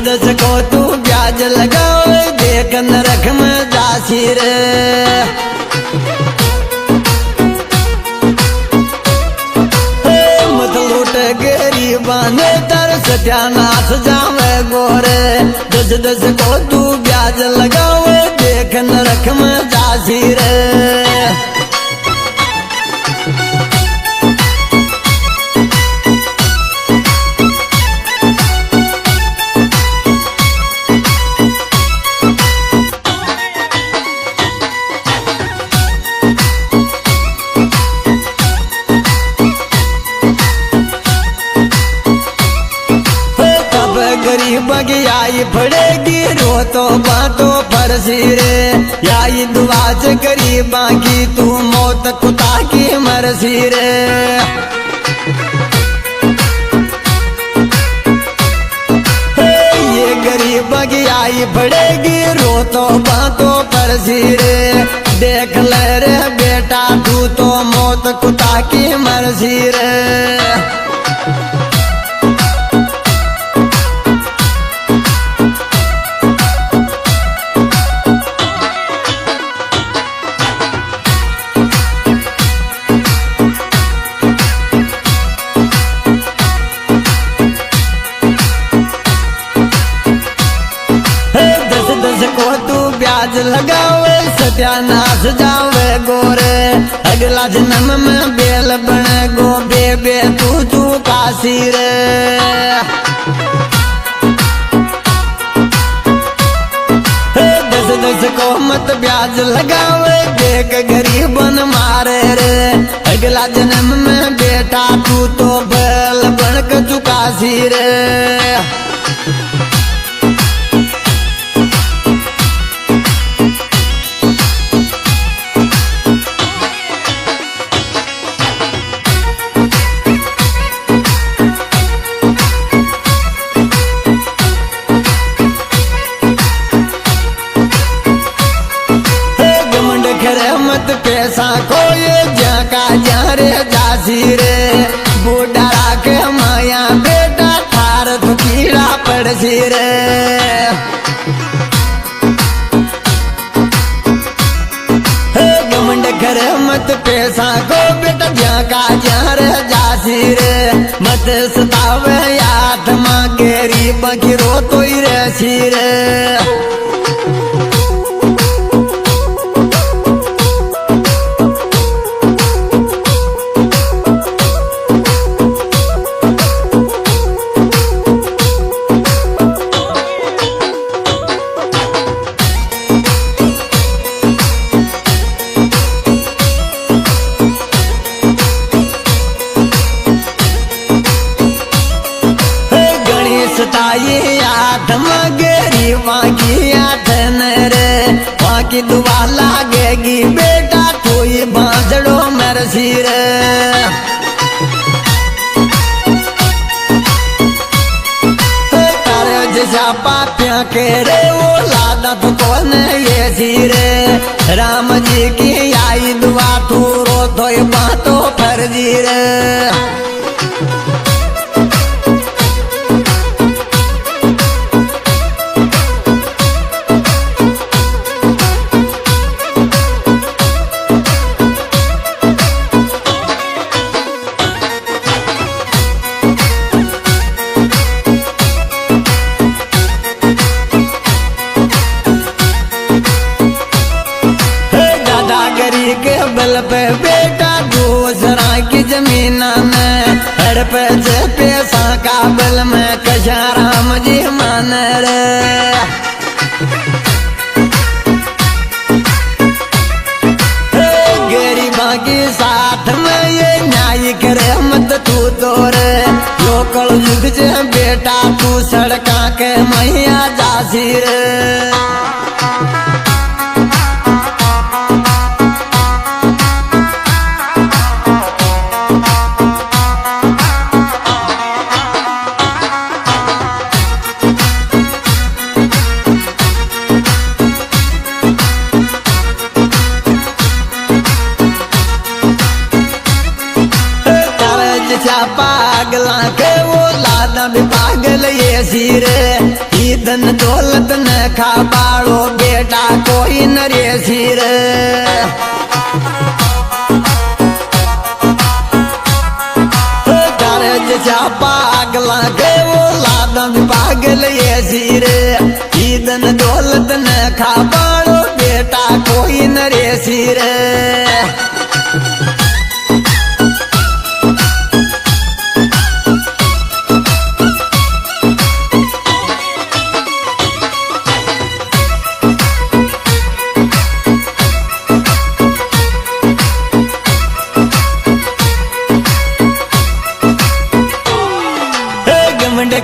दस को तू ब्याज लगाओ देख नरक में जासी रे। मत लूट गरीबा ने तर सत्यानाश जावे गोरे। दस दस को तू ब्याज लगाओ देख नरक में जासी रे। गरीब की आई पड़ेगी रो तो बातों पर सिरे। याई दुआ से गरीबा की तू मौत कुता की मरसी रे। ये गरीब की आई पड़ेगी रो तो बातों पर सिरे। देख ले रे बेटा तू तो मौत कुता की मरसी रे। को तू ब्याज लगावे सत्यानाश जावे गोरे। अगला जन्म में बेल बने गो बेबे तू काशी रे। दस दस को मत ब्याज लगावे देख गरीबन मारे रे। अगला जन्म में बेटा तू तो बेल बन के चुकासी रे। मत पैसा को ये जाका जा रे जासी रे। बूढ़ा राख माया बेटा थार तो कीड़ा पड़सी रे। घमंड करे मत पैसा को बेटा जाका जा रे जासी रे। मत सतावे आत्मा गरीब की रो तो ही रहसी रे। ये आत्मा गरीबा की आठन रे। वहाँ की दुआ लागेगी बेटा तू ही बांझड़ो मरसी रे। तारे जैसा पापिया के रे वो लादा तो कौन ये सीरे। राम जी की आई दुआ तू रो तो ये बातों फर्जी रे। के बल पे बेटा दूसरा की जमीन में हड़प से पैसा का बल में कशा राम जी मान रे। गरीबा के साथ में ये न्याय करे मत तू तो रे। लोकल युग से बेटा तू सड़का के मैया जासी रे। पागला के वो लादा भी पागल ये सीरे। धन दौलत न खाबाड़ो बेटा कोई नरेसी रे पागला के वो लादम पागल ये सिरे धन दौलत न खाबाड़ो बेटा कोई नरेसी रे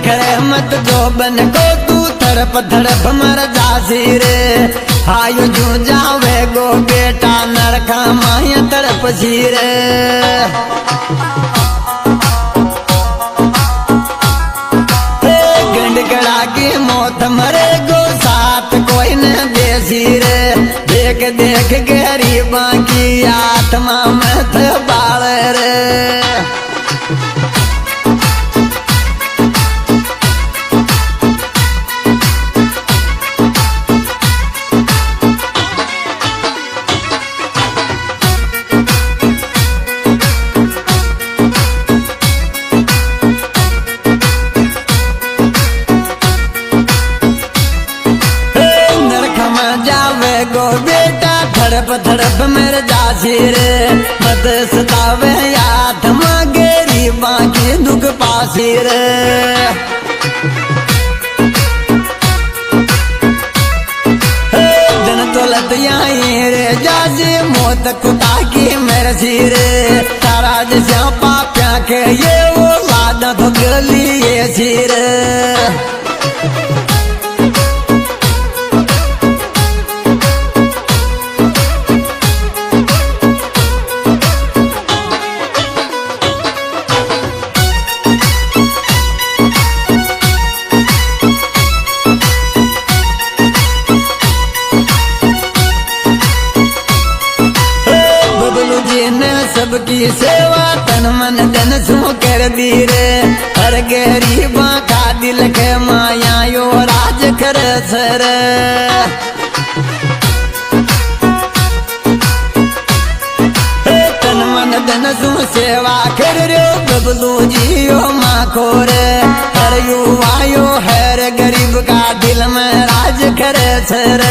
खड़े मत जो बन को तू तरफ धड़प मर जासी रे आयो जू जावे गो बेटा नरखा माया तरफ सी रे गंडगड़ा की मौत मरे गो साथ कोई न देसी रे देख देख गरीबा की आत्मा में थे बाल रे गो बेटा धड़प धड़प मेरे जासी रे मत सतावे याद मांगेरी बाकी दुख पासी रे दिन दौलत यहीं रे जासी मौत कुता की मेरे सिरे तारा जैसा पाप्या के ये वो लादा तो गली ये सिरे सबकी सेवा तन मन धन सो कर दी रे हर गरीबा का दिल के माया यो राज कर सर तन मन धन सो सेवा कर रो बबलू जी यो माँ खोरे हर युवा यो हर गरीब का दिल में राज कर सर